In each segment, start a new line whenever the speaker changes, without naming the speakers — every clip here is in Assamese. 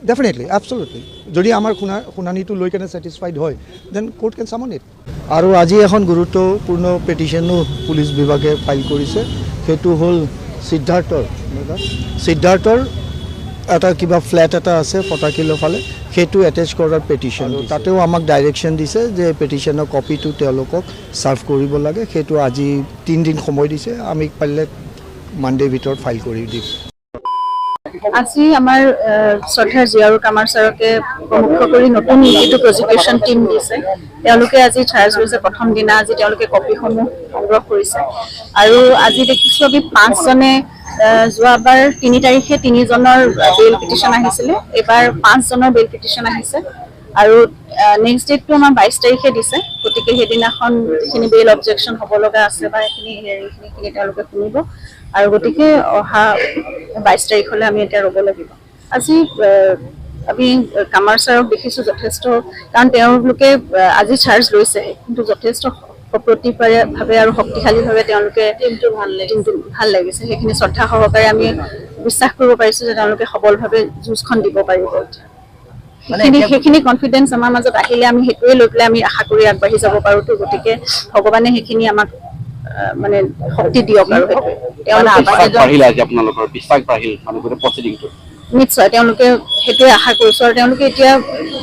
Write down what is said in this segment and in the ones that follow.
Definitely, absolutely. যদি আমাৰ শুনানিটো লৈ কেনে ছেটিছফাইড হয় দেন কোৰ্ট কেন সামন ইট। আৰু আজি এখন গুৰুত্বপূৰ্ণ পেটিশ্যনো পুলিচ বিভাগে ফাইল কৰিছে, সেইটো হ'ল সিদ্ধাৰ্থৰ এটা কিবা ফ্লেট এটা আছে ফটাকিলৰ ফালে, সেইটো এটেচ কৰাৰ পেটিশ্যন। তাতেও আমাক ডাইৰেকশ্যন দিছে যে পেটিশ্যনৰ কপিটো তেওঁলোকক ছাৰ্ভ কৰিব লাগে, সেইটো আজি 3 দিন সময় দিছে, আমি পাৰিলে মানডে ভিতৰত ফাইল কৰি দিম।
আজি আমাৰ শ্ৰদ্ধাৰ জিয়াউৰ কামাৰ ছাৰকে মুখ্য কৰি নতুন যিটো প্ৰজিকিউশ্যন টীম দিছে, তেওঁলোকে আজি চাৰ্জ লৈছে প্ৰথম দিনা। আজি তেওঁলোকে কপিসমূহ সংগ্ৰহ কৰিছে আৰু আজি দেখিছোঁ আমি 5 জনে যোৱাবাৰ 3 তাৰিখে 3 জনৰ বেইল পিটিশ্যন আহিছিলে, এইবাৰ 5 জনৰ বেইল পিটিশ্যন আহিছে আৰু নেক্সট ডেটটো আমাৰ 22 তাৰিখে দিছে। গতিকে সেইদিনাখন যিখিনি বেইল অবজেকশ্যন হ'ব লগা আছে বা সেইখিনি তেওঁলোকে শুনিব আৰু গতিকে অহা 22 তাৰিখলৈ আমি এতিয়া ৰ'ব লাগিব। আজি আমি কামাৰ ছাৰক দেখিছোঁ যথেষ্ট, কাৰণ তেওঁলোকে আজি চাৰ্জ লৈছেহে, কিন্তু যথেষ্ট প্ৰতিভাৱে আৰু শক্তিশালীভাৱে তেওঁলোকে টিমটো ভাল লাগিছে। সেইখিনি শ্ৰদ্ধা সহকাৰে আমি বিশ্বাস কৰিব পাৰিছোঁ যে তেওঁলোকে সবলভাৱে যুঁজখন দিব পাৰিব। সেইখিনি কনফিডেঞ্চ আমাৰ মাজত আহিলে আমি সেইটোৱে লৈ পেলাই আমি আশা কৰি আগবাঢ়ি যাব পাৰোঁ। তো গতিকে ভগৱানে সেইখিনি আমাক মানে শক্তি দিয়ক আৰু নিশ্চয় তেওঁলোকে সেইটোৱে আশা কৰিছোঁ। আৰু তেওঁলোকে এতিয়া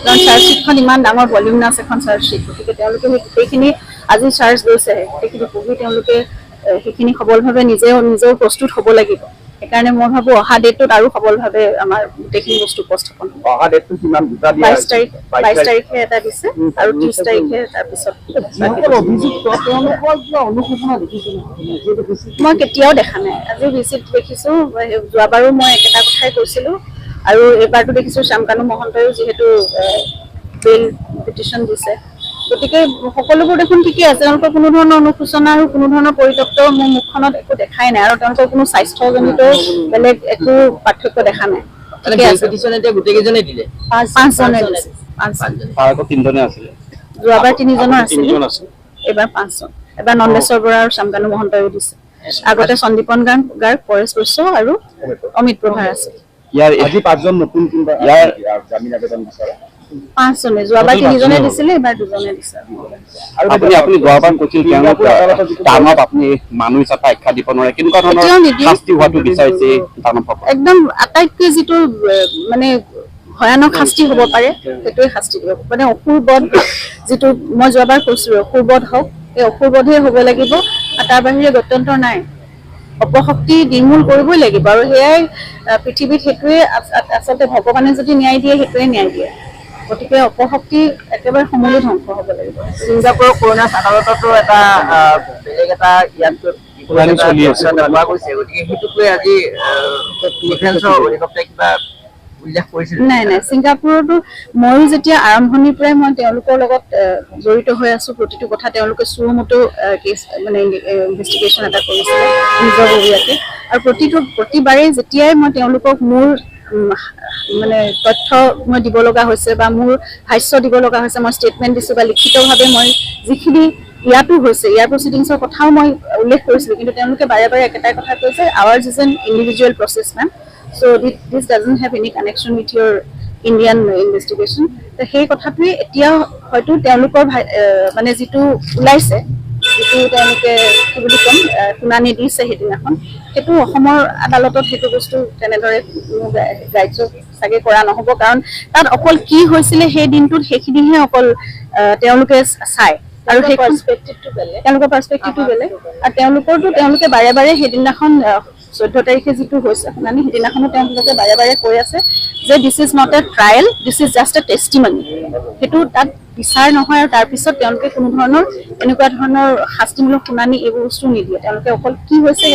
কাৰণ চাৰ্জশ্বিটখন ইমান ডাঙৰ ভলিউমাছ এখন চাৰ্জশ্বিট, গতিকে তেওঁলোকে গোটেইখিনি আজি চাৰ্জ লৈছেহে, গোটেইখিনি পঢ়ি তেওঁলোকে সেইখিনি সবলভাৱে নিজেও প্ৰস্তুত হ'ব লাগিব। সেইকাৰণে মই ভাবোঁ অহা ডেটটোত আৰু সবলভাৱে আমাৰ গোটেইখিনি বস্তু উপস্থাপন হ'ব। 22 তাৰিখে এটা দিছে আৰু 30 তাৰিখে তাৰপিছত মই কেতিয়াও দেখা নাই। আজি ভিচিট দেখিছোঁ, যোৱাবাৰো মই একেটা কথাই কৈছিলোঁ আৰু এইবাৰতো দেখিছোঁ শ্যামকানু মহন্তইও যিহেতু বেইল পিটিশ্যন দিছে, গতিকে সকলোবোৰ দেখোন ঠিকেই আছে। তেওঁলোকৰ কোনো ধৰণৰ অনুশোচনা আৰু কোনো ধৰণৰ পৰিতপ্ত মোৰ মুখখনত একো দেখাই নাই আৰু তেওঁলোকৰ কোনো স্বাস্থ্যজনিত বেলেগ একো পাৰ্থক্য দেখা নাই। গোটেইকেইজনে দিলে 5 জনে দিছে। যোৱাবাৰ 3 জনৰ আছিল, এইবাৰ 5 জন। এবাৰ নন্দেশ্বৰ বৰা আৰু শ্যামকানু মহন্তইও দিছে। আগতে সন্দীপন গাৰ্গ, পৰেশ বৈশ্য আৰু অমিত প্ৰভাৰ আছিল। 5 জনে, যোৱাবাৰ 3 জনে দিছিলে, এইবাৰ 2 জনে দিছে। একদম আটাইতকৈ যিটো মানে ভয়ানক শাস্তি হ'ব পাৰে সেইটোৱে শাস্তি দিব, মানে অসুৰবধ যিটো মই যোৱাবাৰ কৈছোঁ, অসুৰবধ হওক, সেই অসুৰবধে হ'ব লাগিব আৰু তাৰ বাহিৰে গত্যন্তৰ নাই। অপশক্তি নিৰ্মূল কৰিবই লাগিব আৰু সেয়াই পৃথিৱীত, সেইটোৱে আচলতে ভগৱানে যদি ন্যায় দিয়ে সেইটোৱে ন্যায় দিয়ে। গতিকে অপশক্তি একেবাৰে সমূলি ধ্বংস হ'ব লাগিব।
ছিংগাপুৰৰ কৰোণা আদালততো এটা বেলেগ এটা ইয়াত চলি আছে, গতিকে সেইটোকে আজি ডিফেন্সৰ অধিবক্তাই কিবা
নাই। ছিংগাপুৰতো ময়ো যেতিয়া আৰম্ভণিৰ পৰাই মই তেওঁলোকৰ লগত জড়িত হৈ আছোঁ, প্ৰতিটো কথা তেওঁলোকে চুমতো কেছ মানে ইনভেষ্টিগেশ্যন এটা কৰিছিলে নিজৰ ববীয়াকে, আৰু প্ৰতিবাৰেই যেতিয়াই মই তেওঁলোকক মোৰ মানে তথ্য মই দিব লগা হৈছে বা মোৰ ভাষ্য দিব লগা হৈছে, মই ষ্টেটমেণ্ট দিছোঁ বা লিখিতভাৱে মই যিখিনি ইয়াতো হৈছে, ইয়াৰ প্ৰচিডিংছৰ কথাও মই উল্লেখ কৰিছিলোঁ, কিন্তু তেওঁলোকে বাৰে বাৰে একেটাই কথা কৈছে, hours is an individual process ma'am, so this doesn't have any connection with your Indian investigation. সেই কথাটোৱে এতিয়া হয়তো তেওঁলোকৰ মানে যিটো ওলাইছে, যিটো তেওঁলোকে কি বুলি ক'ম শুনানি দিছে সেইদিনাখন, সেইটো অসমৰ আদালতত সেইটো বস্তু তেনেদৰে গ্ৰাহ্য চাগে কৰা নহ'ব, কাৰণ তাত অকল কি হৈছিলে সেই দিনটোত সেইখিনিহে অকল তেওঁলোকে চায় আৰু সেই তেওঁলোকৰ পাৰ্চপেক্টিভটো বেলেগ। আৰু তেওঁলোকে বাৰে বাৰে সেইদিনাখন 14 তাৰিখে যিটো হৈছে শুনানি, সেইদিনাখনো তেওঁলোকে বাৰে বাৰে কৈ আছে যে this is not a trial, this is just a testimony. সেইটো তাত বিচাৰ নহয় আৰু তাৰপিছত তেওঁলোকে কোনো ধৰণৰ এনেকুৱা ধৰণৰ শাস্তিমূলক শুনানি এইবোৰ বস্তু নিদিয়ে, তেওঁলোকে অকল কি হৈছে।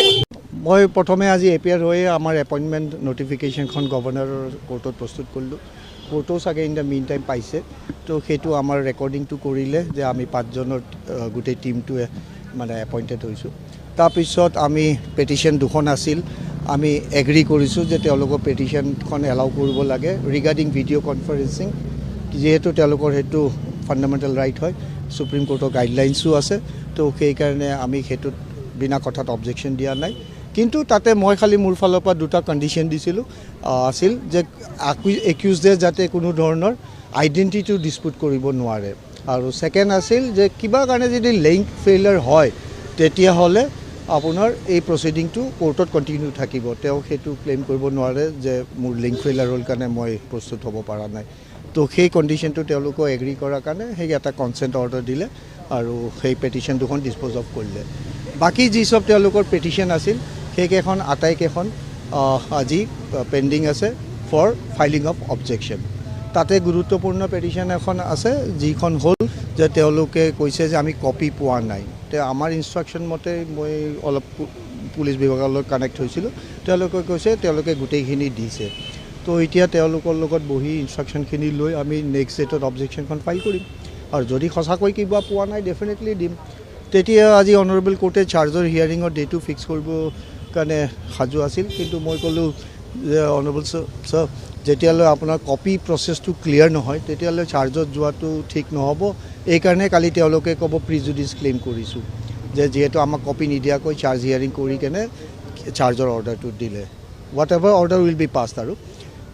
মই প্ৰথমে আজি এপিয়াৰ হৈয়ে আমাৰ এপইণ্টমেণ্ট নটিফিকেশ্যনখন গভৰ্ণৰৰ কোৰ্টত প্ৰস্তুত কৰিলোঁ। কোৰ্টো চাগে ইন দ্য মিন টাইম পাইছে, তো সেইটো আমাৰ ৰেকৰ্ডিংটো কৰিলে যে আমি 5 জনৰ গোটেই টীমটোৱে মানে এপইণ্টেড হৈছোঁ। তাৰপিছত আমি পেটিশ্যন 2খন আছিল, আমি এগ্ৰী কৰিছোঁ যে তেওঁলোকৰ পেটিশ্যনখন এলাউ কৰিব লাগে ৰিগাৰ্ডিং ভিডিঅ' কনফাৰেঞ্চিং, যিহেতু তেওঁলোকৰ সেইটো ফাণ্ডামেণ্টেল ৰাইট হয়, ছুপ্ৰিম কোৰ্টৰ গাইডলাইনছো আছে, তো সেইকাৰণে আমি সেইটোত বিনা কথাত অবজেকশ্যন দিয়া নাই। কিন্তু তাতে মই খালি মোৰ ফালৰ পৰা দুটা কণ্ডিশ্যন দিছিলোঁ আছিল যে একিউজডে যাতে কোনো ধৰণৰ আইডেণ্টিটিটো ডিছপুট কৰিব নোৱাৰে আৰু ছেকেণ্ড আছিল যে কিবা কাৰণে যদি লিংক ফেইলাৰ হয় তেতিয়াহ'লে আপোনাৰ এই প্ৰচিডিংটো কোৰ্টত কণ্টিনিউ থাকিব তেওঁ সেইটো ক্লেইম কৰিব নোৱাৰে যে মোৰ লিংক ফেইলাৰ হ'ল কাৰণে মই প্ৰস্তুত হ'ব পৰা নাই তো সেই কণ্ডিশ্যনটো তেওঁলোকক এগ্ৰী কৰাৰ কাৰণে সেই এটা কনচেণ্ট অৰ্ডাৰ দিলে আৰু সেই পেটিশ্যন দুখন ডিছপ'জ অফ কৰিলে বাকী যি চব তেওঁলোকৰ পেটিশ্যন আছিল সেইকেইখন আটাইকেইখন আজি পেণ্ডিং আছে ফৰ ফাইলিং অফ অবজেকশ্যন তাতে গুৰুত্বপূৰ্ণ পেটিশ্যন এখন আছে যিখন হ'ল যে তেওঁলোকে কৈছে যে আমি কপি পোৱা নাই তে আমাৰ ইনষ্ট্ৰাকশ্যন মতে মই অলপ পুলিচ বিভাগৰ লগত কানেক্ট হৈছিলোঁ তেওঁলোকে কৈছে তেওঁলোকে গোটেইখিনি দিছে তো এতিয়া তেওঁলোকৰ লগত বহি ইনষ্ট্ৰাকশ্যনখিনি লৈ আমি নেক্সট ডেটত অবজেকশ্যনখন ফাইল কৰিম আৰু যদি সঁচাকৈ কিবা পোৱা নাই ডেফিনেটলি দিম তেতিয়া আজি অনাৰেবল কোৰ্টে চাৰ্জৰ হিয়াৰিঙৰ ডেটো ফিক্স কৰিব কাৰণে সাজু আছিল কিন্তু মই ক'লোঁ যে অনাৰেবল ছাৰ যেতিয়ালৈ আপোনাৰ কপি প্ৰচেছটো ক্লিয়াৰ নহয় তেতিয়ালৈ চাৰ্জত যোৱাটো ঠিক নহ'ব এইকাৰণে কালি তেওঁলোকে ক'ব প্ৰিজুডিচ ক্লেইম কৰিছোঁ যে যিহেতু আমাক কপি নিদিয়াকৈ চাৰ্জ হিয়াৰিং কৰি কেনে চাৰ্জৰ অৰ্ডাৰটো দিলে what ever order will be passed আৰু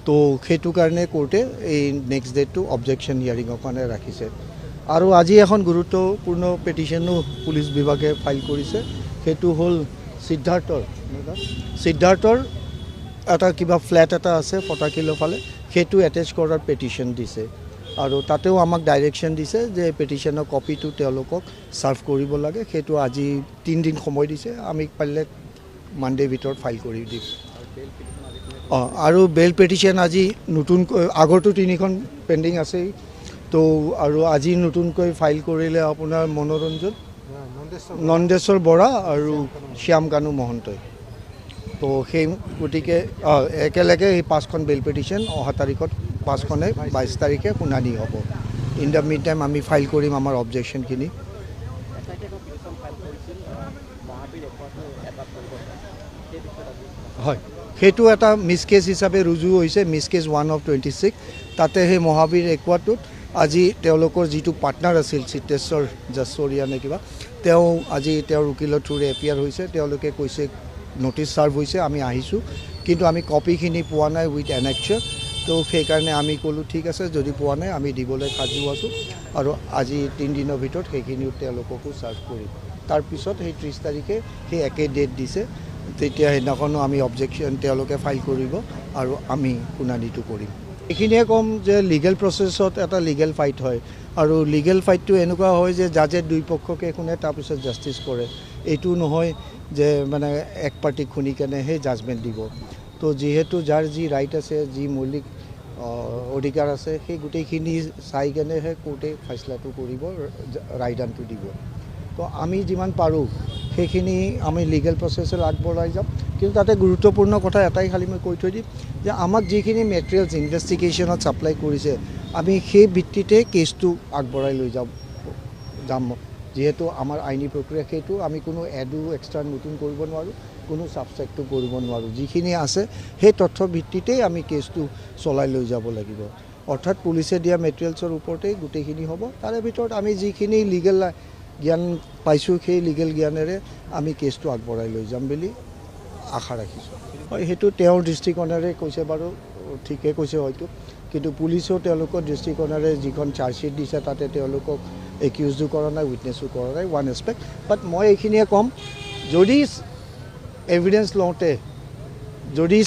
তো সেইটো কাৰণে কোৰ্টে এই নেক্সট ডেটটো অবজেকশ্যন হিয়াৰিঙৰ কাৰণে ৰাখিছে আৰু আজি এখন গুৰুত্বপূৰ্ণ পেটিশ্যনো পুলিচ বিভাগে ফাইল কৰিছে সেইটো হ'ল সিদ্ধাৰ্থৰ এটা কিবা ফ্লেট এটা আছে ফটাকিলৰ ফালে সেইটো এটেচ কৰাৰ পেটিশ্যন দিছে আৰু তাতেও আমাক ডাইৰেকশ্যন দিছে যে পেটিশ্যনৰ কপিটো তেওঁলোকক ছাৰ্ভ কৰিব লাগে সেইটো আজি 3 দিন সময় দিছে আমি পাৰিলে মানডে ভিতৰত ফাইল কৰি দিম আৰু বেল পেটিশ্যন আজি নতুনকৈ আগৰটো 3খন পেণ্ডিং আছেই তো আৰু আজি নতুনকৈ ফাইল কৰিলে আপোনাৰ মনোৰঞ্জন নন্দেশ্বৰ বৰা আৰু শ্যাম কানু মহন্তই তো সেই গতিকে একেলগে এই 5খন বেল পেটিশ্যন অহা তাৰিখত 5খনে 22 তাৰিখে শুনানি হ'ব ইন দ্য মিড টাইম আমি ফাইল কৰিম আমাৰ অবজেকশ্যনখিনি হয় সেইটো এটা মিছ কেছ হিচাপে ৰুজু হৈছে মিছ কেছ 1 of 26 তাতে সেই মহাবীৰ একুৱাটোত আজি তেওঁলোকৰ যিটো পাৰ্টনাৰ আছিল চিতেশ্বৰ জশ্বৰীয়া নে কিবা তেওঁ আজি তেওঁৰ উকিলৰ থ্ৰুৰে এপিয়াৰ হৈছে তেওঁলোকে কৈছে নটিচ ছাৰ্ভ হৈছে আমি আহিছোঁ কিন্তু আমি কপিখিনি পোৱা নাই উইথ এনেক্সাৰ তো সেইকাৰণে আমি ক'লোঁ ঠিক আছে যদি পোৱা নাই আমি দিবলৈ সাজু আছোঁ আৰু আজি 3 দিনৰ ভিতৰত সেইখিনিও তেওঁলোককো ছাৰ্ভ কৰিম তাৰপিছত সেই 30 তাৰিখে সেই একে ডেট দিছে তেতিয়া সেইদিনাখনো আমি অবজেকশ্যন তেওঁলোকে ফাইল কৰিব আৰু আমি শুনানিটো কৰিম এইখিনিয়ে ক'ম যে লিগেল প্ৰচেছত এটা লিগেল ফাইট হয় আৰু লিগেল ফাইটটো এনেকুৱা হয় যে জাজে দুই পক্ষকে শুনে তাৰপিছত জাষ্টিচ কৰে এইটো নহয় যে মানে এক পাৰ্টিক শুনি কেনেহে জাজমেণ্ট দিব তো যিহেতু যাৰ যি ৰাইট আছে যি মৌলিক অধিকাৰ আছে সেই গোটেইখিনি চাই কেনেহে কোৰ্টে ফেচলাটো কৰিব ৰায়দানটো দিব তো আমি যিমান পাৰোঁ সেইখিনি আমি লিগেল প্ৰচেছত আগবঢ়াই যাম কিন্তু তাতে গুৰুত্বপূৰ্ণ কথা এটাই খালি মই কৈ থৈ দিম যে আমাক যিখিনি মেটেৰিয়েলছ ইনভেষ্টিগেশ্যনত ছাপ্লাই কৰিছে আমি সেই ভিত্তিতে কেছটো আগবঢ়াই লৈ যাম যিহেতু আমাৰ আইনী প্ৰক্ৰিয়া সেইটো আমি কোনো এডো এক্সট্ৰা নতুন কৰিব নোৱাৰোঁ কোনো ছাবজেক্টটো কৰিব নোৱাৰোঁ যিখিনি আছে সেই তথ্য ভিত্তিতেই আমি কেছটো চলাই লৈ যাব লাগিব অৰ্থাৎ পুলিচে দিয়া মেটেৰিয়েলছৰ ওপৰতেই গোটেইখিনি হ'ব তাৰে ভিতৰত আমি যিখিনি লিগেল জ্ঞান পাইছোঁ সেই লিগেল জ্ঞানেৰে আমি কেছটো আগবঢ়াই লৈ যাম বুলি আশা ৰাখিছোঁ হয় সেইটো তেওঁৰ দৃষ্টিকোণেৰে কৈছে বাৰু ঠিকে কৈছে হয়তো কিন্তু পুলিচেও তেওঁলোকৰ দৃষ্টিকোণেৰে যিখন চাৰ্জশ্বিট দিছে তাতে তেওঁলোকক একিউজো কৰা নাই উইটনেছো কৰা নাই ওৱান এছপেক্ট বাট মই এইখিনিয়ে ক'ম যদি এভিডেঞ্চ লওঁতে যদি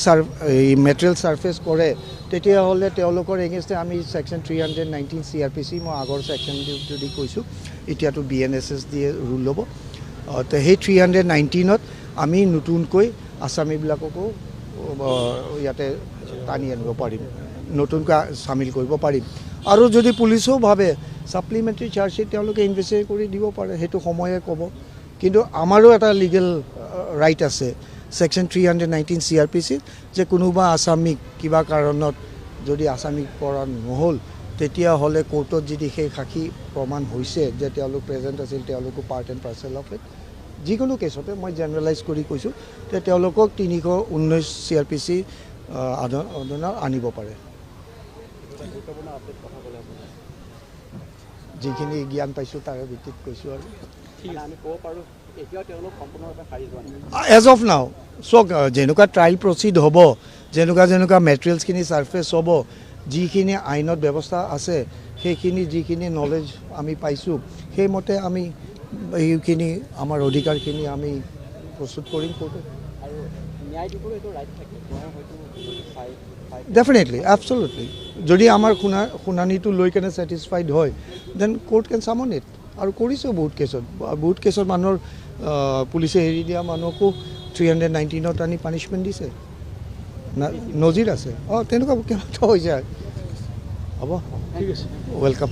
এই মেটেৰিয়েল ছাৰ্ফেচ কৰে তেতিয়াহ'লে তেওঁলোকৰ এগেইনষ্টে আমি ছেকশ্যন 319 CRPC মই আগৰ ছেকশ্যনটো যদি কৈছোঁ এতিয়াতো BNSS দিয়ে ৰুল ল'ব তো সেই 319ত আমি নতুনকৈ আছামীবিলাককো ইয়াতে টানি আনিব পাৰিম নতুনকৈ চামিল কৰিব পাৰিম আৰু যদি পুলিচেও ভাবে ছাপ্লিমেণ্টাৰী চাৰ্জশ্বিট তেওঁলোকে ইনভেষ্টিগেট কৰি দিব পাৰে সেইটো সময়ে ক'ব কিন্তু আমাৰো এটা লিগেল ৰাইট আছে ছেকশ্যন 319 CRPC যে কোনোবা আছামীক কিবা কাৰণত যদি আছামীক কৰা নহ'ল তেতিয়াহ'লে কোৰ্টত যদি সেই সাক্ষী প্ৰমাণ হৈছে যে তেওঁলোক প্ৰেজেণ্ট আছিল তেওঁলোকো part and parcel of it যিকোনো কেছতে মই জেনেৰেলাইজ কৰি কৈছোঁ যে তেওঁলোকক 319 CRPC আদনৰ আনিব পাৰে যিখিনি জ্ঞান পাইছোঁ তাৰে ভিত্তিত কৈছোঁ আৰু
আমি ক'ব পাৰোঁ
এজ অফ নাও চাওক যেনেকুৱা ট্ৰায়েল প্ৰচিড হ'ব যেনেকুৱা মেটেৰিয়েলছখিনি ছাৰ্ফেচ হ'ব যিখিনি আইনত ব্যৱস্থা আছে সেইখিনি যিখিনি নলেজ আমি পাইছোঁ সেইমতে আমি এইখিনি আমাৰ অধিকাৰখিনি আমি প্ৰস্তুত কৰিম কোৰ্টত ডেফিনেটলি এবছলুটলি যদি আমাৰ শুনানিটো লৈ কেনে ছেটিছফাইড হয় দেন কোৰ্ট কেন চামন ইট আৰু কৰিছেও বহুত কেছত মানুহৰ পুলিচে এৰি দিয়া মানুহকো 319ত আনি পানিছমেণ্ট দিছে নজিৰ আছে তেনেকুৱা কেনেকুৱা হৈ যায় হ'ব ঠিক আছে ৱেলকাম